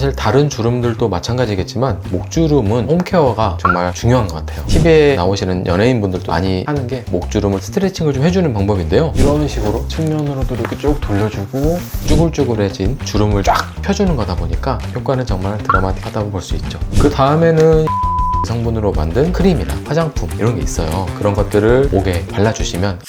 사실 다른 주름들도 마찬가지겠지만 목주름은 홈케어가 정말 중요한 것 같아요. TV에 나오시는 연예인분들도 많이 하는 게 목주름을 스트레칭을 좀 해주는 방법인데요. 이런 식으로 측면으로도 이렇게 쭉 돌려주고 쭈글쭈글해진 주름을 쫙 펴주는 거다 보니까 효과는 정말 드라마틱하다고 볼 수 있죠. 그 다음에는 성분으로 만든 크림이나 화장품 이런 게 있어요. 그런 것들을 목에 발라주시면.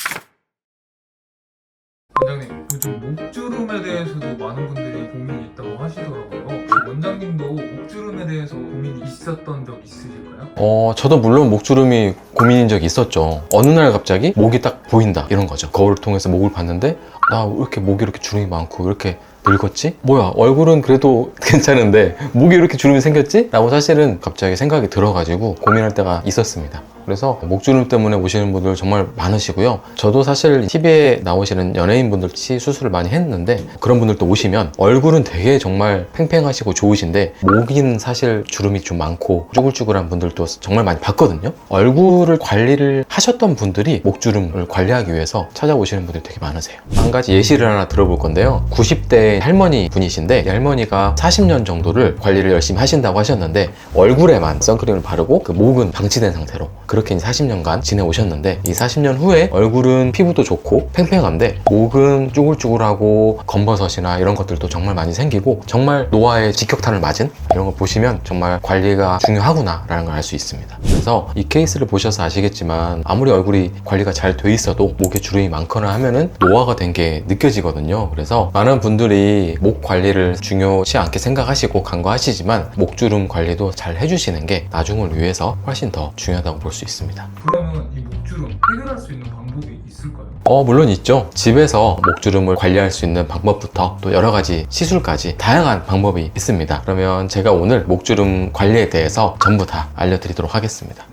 원장님, 요즘 목주름에 대해서도 많은 분들이 고민이 있다고 하시더라고요. 혹시 원장님도 목주름에 대해서 고민이 있었던 적 있으실까요? 저도 물론 목주름이 고민인 적이 있었죠. 어느 날 갑자기 목이 딱 보인다 이런 거죠. 거울을 통해서 목을 봤는데 나 왜 이렇게 목이 이렇게 주름이 많고 이렇게 늙었지? 뭐야, 얼굴은 그래도 괜찮은데 목이 이렇게 주름이 생겼지? 라고 사실은 갑자기 생각이 들어가지고 고민할 때가 있었습니다. 그래서 목주름 때문에 오시는 분들 정말 많으시고요. 저도 사실 TV에 나오시는 연예인분들이 수술을 많이 했는데 그런 분들도 오시면 얼굴은 되게 정말 팽팽하시고 좋으신데 목인 사실 주름이 좀 많고 쭈글쭈글한 분들도 정말 많이 봤거든요. 얼굴을 관리를 하셨던 분들이 목주름을 관리하기 위해서 찾아오시는 분들이 되게 많으세요. 한 가지 예시를 하나 들어볼 건데요. 90대 할머니 분이신데 이 할머니가 40년 정도를 관리를 열심히 하신다고 하셨는데 얼굴에만 선크림을 바르고 그 목은 방치된 상태로 그렇게 40년간 지내오셨는데 이 40년 후에 얼굴은 피부도 좋고 팽팽한데 목은 쭈글쭈글하고 검버섯이나 이런 것들도 정말 많이 생기고 정말 노화의 직격탄을 맞은 이런 거 보시면 정말 관리가 중요하구나 라는 걸 알 수 있습니다. 그래서 이 케이스를 보셔서 아시겠지만 아무리 얼굴이 관리가 잘 돼 있어도 목에 주름이 많거나 하면은 노화가 된 게 느껴지거든요. 그래서 많은 분들이 목 관리를 중요시 않게 생각하시고 간과하시지만 목주름 관리도 잘 해주시는 게 나중을 위해서 훨씬 더 중요하다고 볼 수 있습니다. 그러면 이 목주름 해결할 수 있는 방법이 있을까요? 물론 있죠. 집에서 목주름을 관리할 수 있는 방법부터 또 여러 가지 시술까지 다양한 방법이 있습니다. 그러면 제가 오늘 목주름 관리에 대해서 전부 다 알려드리도록 하겠습니다.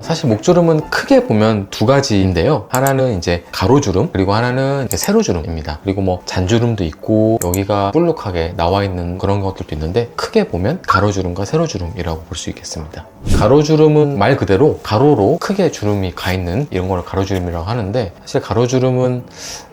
사실 목주름은 크게 보면 두 가지인데요. 하나는 이제 가로주름, 그리고 하나는 세로주름입니다. 그리고 뭐 잔주름도 있고 여기가 볼록하게 나와 있는 그런 것들도 있는데 크게 보면 가로주름과 세로주름이라고 볼 수 있겠습니다. 가로주름은 말 그대로 가로로 크게 주름이 가 있는 이런 걸 가로주름이라고 하는데 사실 가로주름은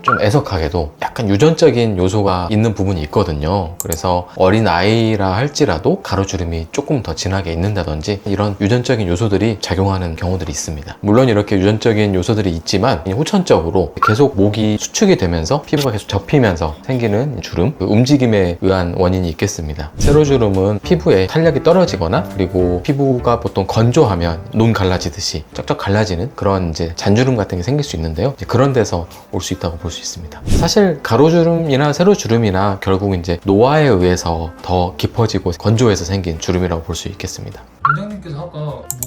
좀 애석하게도 약간 유전적인 요소가 있는 부분이 있거든요. 그래서 어린 아이라 할지라도 가로주름이 조금 더 진하게 있는다든지 이런 유전적인 요소들이 작용하는 경우들이 있습니다. 물론 이렇게 유전적인 요소들이 있지만 후천적으로 계속 목이 수축이 되면서 피부가 계속 접히면서 생기는 주름, 그 움직임에 의한 원인이 있겠습니다. 세로주름은 피부에 탄력이 떨어지거나 그리고 피부가 보통 건조하면 논 갈라지듯이 쩍쩍 갈라지는 그런 이제 잔주름 같은 게 생길 수 있는데요. 이제 그런 데서 올 수 있다고 볼 수 있습니다. 사실 가로주름이나 세로주름이나 결국 이제 노화에 의해서 더 깊어지고 건조해서 생긴 주름이라고 볼 수 있겠습니다. 원장님께서 아까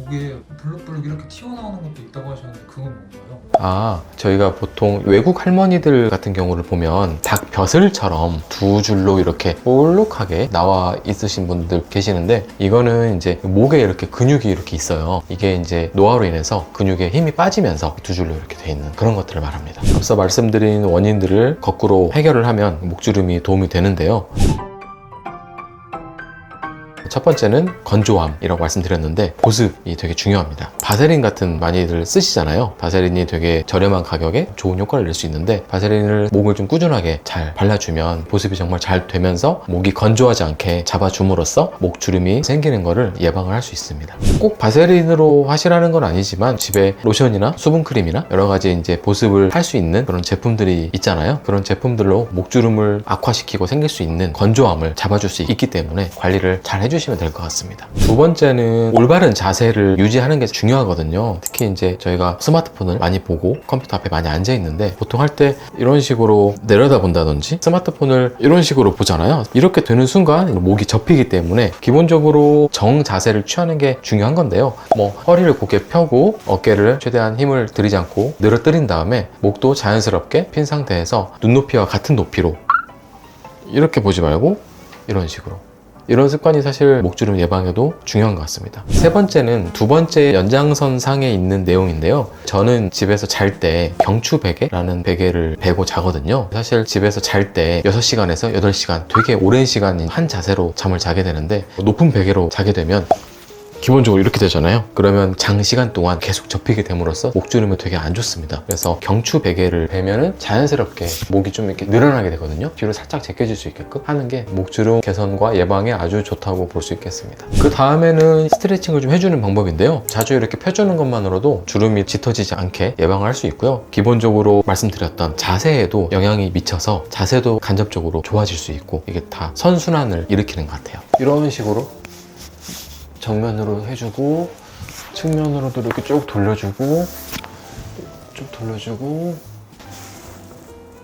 목에 블룩블룩 이렇게 튀어나오는 것도 있다고 하셨는데 그건 뭔가요? 저희가 보통 외국 할머니들 같은 경우를 보면 닭 벼슬처럼 두 줄로 이렇게 볼록하게 나와 있으신 분들 계시는데 이거는 이제 목에 이렇게 근육이 이렇게 있어요. 이게 이제 노화로 인해서 근육에 힘이 빠지면서 두 줄로 이렇게 돼 있는 그런 것들을 말합니다. 앞서 말씀드린 원인들을 거꾸로 해결을 하면 목주름이 도움이 되는데요. 첫 번째는 건조함이라고 말씀드렸는데 보습이 되게 중요합니다. 바세린 같은 많이들 쓰시잖아요. 바세린이 되게 저렴한 가격에 좋은 효과를 낼 수 있는데 바세린을 목을 좀 꾸준하게 잘 발라주면 보습이 정말 잘 되면서 목이 건조하지 않게 잡아줌으로써 목주름이 생기는 거를 예방을 할 수 있습니다. 꼭 바세린으로 하시라는 건 아니지만 집에 로션이나 수분크림이나 여러 가지 이제 보습을 할 수 있는 그런 제품들이 있잖아요. 그런 제품들로 목주름을 악화시키고 생길 수 있는 건조함을 잡아줄 수 있기 때문에 관리를 잘 해주시면 될 것 같습니다. 두 번째는 올바른 자세를 유지하는 게 중요하거든요. 특히 이제 저희가 스마트폰을 많이 보고 컴퓨터 앞에 많이 앉아 있는데 보통 할 때 이런 식으로 내려다 본다든지 스마트폰을 이런 식으로 보잖아요. 이렇게 되는 순간 목이 접히기 때문에 기본적으로 정 자세를 취하는 게 중요한 건데요. 허리를 곧게 펴고 어깨를 최대한 힘을 들이지 않고 늘어뜨린 다음에 목도 자연스럽게 핀 상태에서 눈높이와 같은 높이로 이렇게 보지 말고 이런 식으로, 이런 습관이 사실 목주름 예방에도 중요한 것 같습니다. 세 번째는 두 번째 연장선 상에 있는 내용인데요. 저는 집에서 잘 때 경추 베개라는 베개를 베고 자거든요. 사실 집에서 잘 때 6시간에서 8시간 되게 오랜 시간 한 자세로 잠을 자게 되는데 높은 베개로 자게 되면 기본적으로 이렇게 되잖아요. 그러면 장시간 동안 계속 접히게 됨으로써 목주름에 되게 안 좋습니다. 그래서 경추 베개를 베면은 자연스럽게 목이 좀 이렇게 늘어나게 되거든요. 뒤로 살짝 제껴질 수 있게끔 하는 게 목주름 개선과 예방에 아주 좋다고 볼 수 있겠습니다. 그 다음에는 스트레칭을 좀 해주는 방법인데요. 자주 이렇게 펴주는 것만으로도 주름이 짙어지지 않게 예방을 할 수 있고요. 기본적으로 말씀드렸던 자세에도 영향이 미쳐서 자세도 간접적으로 좋아질 수 있고 이게 다 선순환을 일으키는 것 같아요. 이런 식으로 정면으로 해주고 측면으로도 이렇게 쭉 돌려주고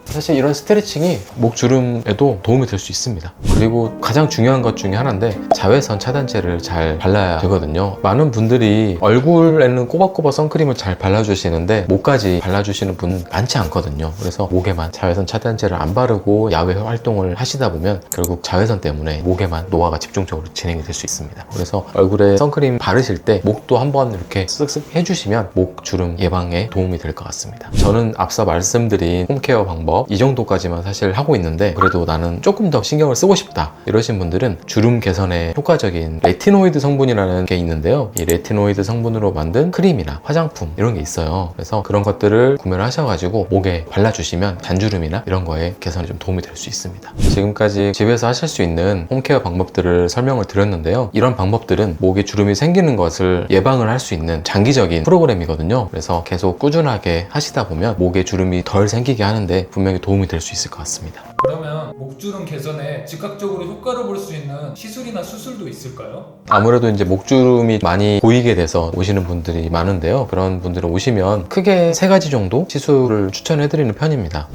사실 이런 스트레칭이 목 주름에도 도움이 될 수 있습니다. 그리고 가장 중요한 것 중에 하나인데 자외선 차단제를 잘 발라야 되거든요. 많은 분들이 얼굴에는 꼬박꼬박 선크림을 잘 발라주시는데 목까지 발라주시는 분 많지 않거든요. 그래서 목에만 자외선 차단제를 안 바르고 야외 활동을 하시다 보면 결국 자외선 때문에 목에만 노화가 집중적으로 진행이 될 수 있습니다. 그래서 얼굴에 선크림 바르실 때 목도 한번 이렇게 쓱쓱 해주시면 목 주름 예방에 도움이 될 것 같습니다. 저는 앞서 말씀드린 홈케어 방법 이 정도까지만 사실 하고 있는데 그래도 나는 조금 더 신경을 쓰고 싶다 이러신 분들은 주름 개선에 효과적인 레티노이드 성분이라는 게 있는데요. 이 레티노이드 성분으로 만든 크림이나 화장품 이런 게 있어요. 그래서 그런 것들을 구매를 하셔가지고 목에 발라주시면 잔주름이나 이런 거에 개선에 좀 도움이 될 수 있습니다. 지금까지 집에서 하실 수 있는 홈케어 방법들을 설명을 드렸는데요. 이런 방법들은 목에 주름이 생기는 것을 예방을 할 수 있는 장기적인 프로그램이거든요. 그래서 계속 꾸준하게 하시다 보면 목에 주름이 덜 생기게 하는데 분명히 도움이 될 수 있을 것 같습니다. 그러면 목주름 개선에 즉각적으로 효과를 볼 수 있는 시술이나 수술도 있을까요? 아무래도 이제 목주름이 많이 보이게 돼서 오시는 분들이 많은데요. 그런 분들은 오시면 크게 3가지 정도 시술을 추천해드리는 편입니다.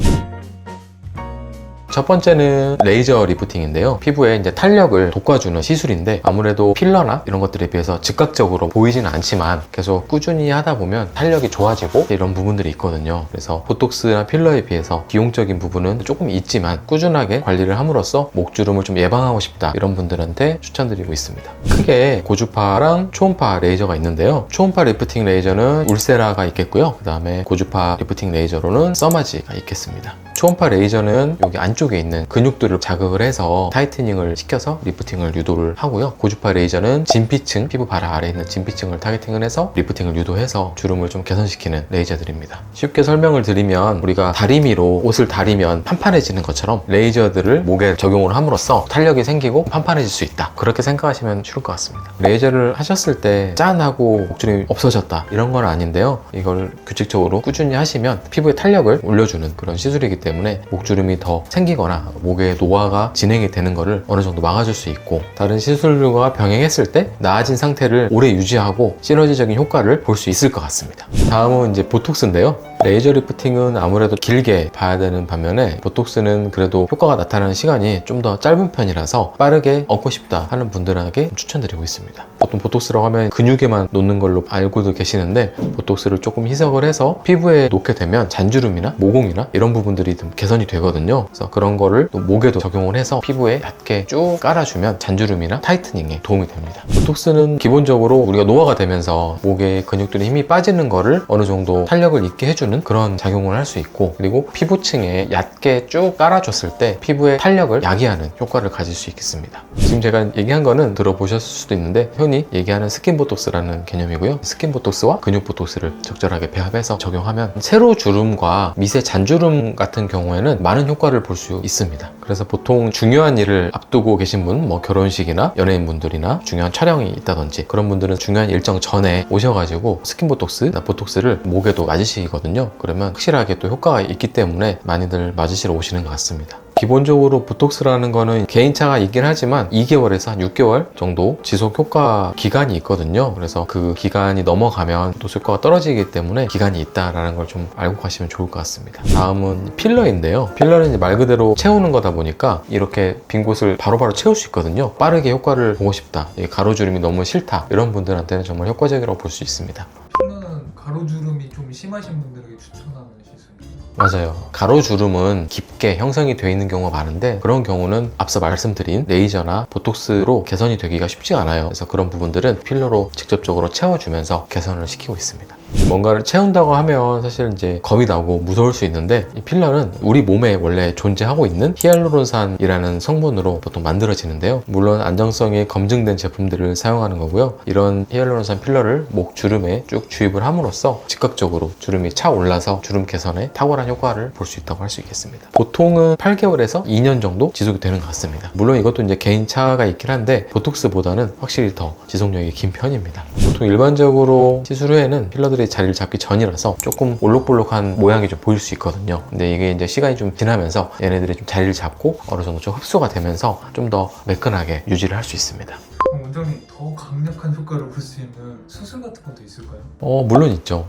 첫 번째는 레이저 리프팅인데요. 피부에 이제 탄력을 돋궈주는 시술인데 아무래도 필러나 이런 것들에 비해서 즉각적으로 보이지는 않지만 계속 꾸준히 하다 보면 탄력이 좋아지고 이런 부분들이 있거든요. 그래서 보톡스나 필러에 비해서 비용적인 부분은 조금 있지만 꾸준하게 관리를 함으로써 목주름을 좀 예방하고 싶다 이런 분들한테 추천드리고 있습니다. 크게 고주파랑 초음파 레이저가 있는데요. 초음파 리프팅 레이저는 울세라가 있겠고요. 그 다음에 고주파 리프팅 레이저로는 써마지가 있겠습니다. 초음파 레이저는 여기 안쪽에 있는 근육들을 자극을 해서 타이트닝을 시켜서 리프팅을 유도를 하고요. 고주파 레이저는 진피층, 피부 바로 아래에 있는 진피층을 타겟팅을 해서 리프팅을 유도해서 주름을 좀 개선시키는 레이저들입니다. 쉽게 설명을 드리면 우리가 다리미로 옷을 다리면 판판해지는 것처럼 레이저들을 목에 적용을 함으로써 탄력이 생기고 판판해질 수 있다. 그렇게 생각하시면 쉬울 것 같습니다. 레이저를 하셨을 때 짠하고 목주름이 없어졌다 이런 건 아닌데요. 이걸 규칙적으로 꾸준히 하시면 피부에 탄력을 올려주는 그런 시술이기 때문에 목주름이 더 생기거나 목에 노화가 진행이 되는 거를 어느 정도 막아줄 수 있고 다른 시술과 병행했을 때 나아진 상태를 오래 유지하고 시너지적인 효과를 볼 수 있을 것 같습니다. 다음은 이제 보톡스인데요. 레이저 리프팅은 아무래도 길게 봐야 되는 반면에 보톡스는 그래도 효과가 나타나는 시간이 좀 더 짧은 편이라서 빠르게 얻고 싶다 하는 분들에게 추천드리고 있습니다. 보통 보톡스라고 하면 근육에만 놓는 걸로 알고도 계시는데 보톡스를 조금 희석을 해서 피부에 놓게 되면 잔주름이나 모공이나 이런 부분들이 좀 개선이 되거든요. 그래서 그런 거를 또 목에도 적용을 해서 피부에 얕게 쭉 깔아주면 잔주름이나 타이트닝에 도움이 됩니다. 보톡스는 기본적으로 우리가 노화가 되면서 목에 근육들의 힘이 빠지는 거를 어느 정도 탄력을 있게 해주는 그런 작용을 할 수 있고 그리고 피부층에 얕게 쭉 깔아줬을 때 피부의 탄력을 야기하는 효과를 가질 수 있겠습니다. 지금 제가 얘기한 거는 들어보셨을 수도 있는데 흔히 얘기하는 스킨 보톡스라는 개념이고요. 스킨 보톡스와 근육 보톡스를 적절하게 배합해서 적용하면 세로 주름과 미세 잔주름 같은 경우에는 많은 효과를 볼 수 있습니다. 그래서 보통 중요한 일을 앞두고 계신 분, 뭐 결혼식이나 연예인분들이나 중요한 촬영이 있다든지 그런 분들은 중요한 일정 전에 오셔가지고 스킨 보톡스, 보톡스를 목에도 맞으시거든요. 그러면 확실하게 또 효과가 있기 때문에 많이들 맞으시러 오시는 것 같습니다. 기본적으로 보톡스라는 거는 개인차가 있긴 하지만 2개월에서 한 6개월 정도 지속 효과 기간이 있거든요. 그래서 그 기간이 넘어가면 보톡스 효과가 떨어지기 때문에 기간이 있다라는 걸 좀 알고 가시면 좋을 것 같습니다. 다음은 필러인데요. 필러는 이제 말 그대로 채우는 거다 보니까 이렇게 빈 곳을 바로바로 채울 수 있거든요. 빠르게 효과를 보고 싶다, 가로주름이 너무 싫다 이런 분들한테는 정말 효과적이라고 볼 수 있습니다. 필러는 가로주름이 좀 심하신 분들에게 추천하는 시술입니다. 맞아요. 가로주름은 깊게 형성이 되어 있는 경우가 많은데 그런 경우는 앞서 말씀드린 레이저나 보톡스로 개선이 되기가 쉽지 않아요. 그래서 그런 부분들은 필러로 직접적으로 채워주면서 개선을 시키고 있습니다. 뭔가를 채운다고 하면 사실 이제 겁이 나고 무서울 수 있는데, 이 필러는 우리 몸에 원래 존재하고 있는 히알루론산이라는 성분으로 보통 만들어지는데요. 물론 안정성이 검증된 제품들을 사용하는 거고요. 이런 히알루론산 필러를 목 주름에 쭉 주입을 함으로써 즉각적으로 주름이 차올라서 주름 개선에 탁월한 효과를 볼 수 있다고 할 수 있겠습니다. 보통은 8개월에서 2년 정도 지속이 되는 것 같습니다. 물론 이것도 이제 개인 차가 있긴 한데 보톡스보다는 확실히 더 지속력이 긴 편입니다. 보통 일반적으로 시술 후에는 필러들이 자리를 잡기 전이라서 조금 올록볼록한 모양이 좀 보일 수 있거든요. 근데 이게 이제 시간이 좀 지나면서 얘네들이 좀 자리를 잡고 어느 정도 좀 흡수가 되면서 좀 더 매끈하게 유지를 할 수 있습니다. 그럼 원장님 더 강력한 효과를 볼 수 있는 수술 같은 것도 있을까요? 물론 있죠.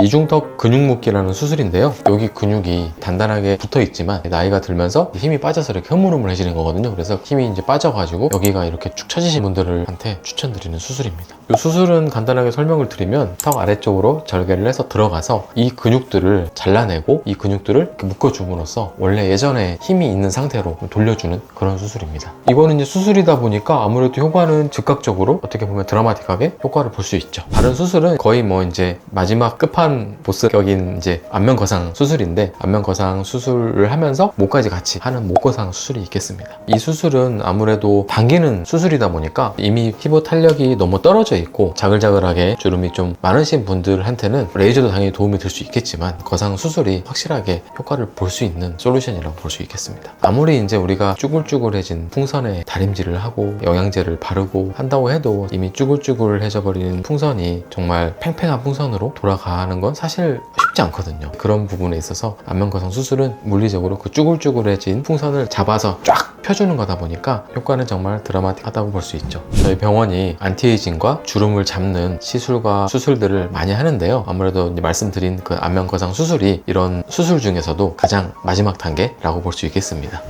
이중턱 근육묶기라는 수술인데요. 여기 근육이 단단하게 붙어 있지만 나이가 들면서 힘이 빠져서 이렇게 흐물흐물해지는 거거든요. 그래서 힘이 이제 빠져가지고 여기가 이렇게 축 처지신 분들한테 추천드리는 수술입니다. 이 수술은 간단하게 설명을 드리면 턱 아래쪽으로 절개를 해서 들어가서 이 근육들을 잘라내고 이 근육들을 이렇게 묶어줌으로써 원래 예전에 힘이 있는 상태로 돌려주는 그런 수술입니다. 이거는 이제 수술이다 보니까 아무래도 효과는 즉각적으로 어떻게 보면 드라마틱하게 효과를 볼 수 있죠. 다른 수술은 거의 뭐 이제 마지막 끝판 보스격인 이제 안면 거상 수술인데, 안면 거상 수술을 하면서 목까지 같이 하는 목 거상 수술이 있겠습니다. 이 수술은 아무래도 당기는 수술이다 보니까 이미 피부 탄력이 너무 떨어져 있고 자글자글하게 주름이 좀 많으신 분들한테는 레이저도 당연히 도움이 될 수 있겠지만 거상 수술이 확실하게 효과를 볼 수 있는 솔루션이라고 볼 수 있겠습니다. 아무리 이제 우리가 쭈글쭈글해진 풍선에 다림질을 하고 영양제를 바르고 한다고 해도 이미 쭈글쭈글해져 버리는 풍선이 정말 팽팽한 풍선으로 돌아가는 건 사실 쉽지 않거든요. 그런 부분에 있어서 안면 거상 수술은 물리적으로 그 쭈글쭈글해진 풍선을 잡아서 쫙 펴주는 거다 보니까 효과는 정말 드라마틱하다고 볼 수 있죠. 저희 병원이 안티에이징과 주름을 잡는 시술과 수술들을 많이 하는데요. 아무래도 이제 말씀드린 그 안면 거상 수술이 이런 수술 중에서도 가장 마지막 단계라고 볼 수 있겠습니다.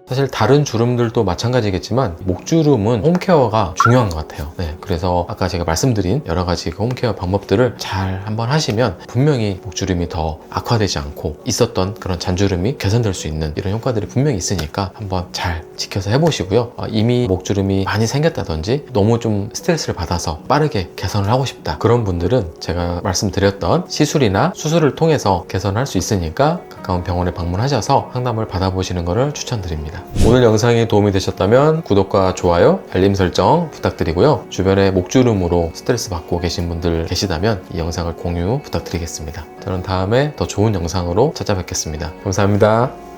사실 다른 주름들도 마찬가지겠지만 목주름은 홈케어가 중요한 것 같아요. 네, 그래서 아까 제가 말씀드린 여러 가지 그 홈케어 방법들을 잘 한번 하시면 분명히 목주름이 더 악화되지 않고 있었던 그런 잔주름이 개선될 수 있는 이런 효과들이 분명히 있으니까 한번 잘 지켜서 해보시고요. 이미 목주름이 많이 생겼다든지 너무 좀 스트레스를 받아서 빠르게 개선을 하고 싶다, 그런 분들은 제가 말씀드렸던 시술이나 수술을 통해서 개선할 수 있으니까 가까운 병원에 방문하셔서 상담을 받아보시는 것을 추천드립니다. 오늘 영상이 도움이 되셨다면 구독과 좋아요, 알림 설정 부탁드리고요. 주변에 목주름으로 스트레스 받고 계신 분들 계시다면 이 영상을 공유 부탁드리겠습니다. 저는 다음에 더 좋은 영상으로 찾아뵙겠습니다. 감사합니다.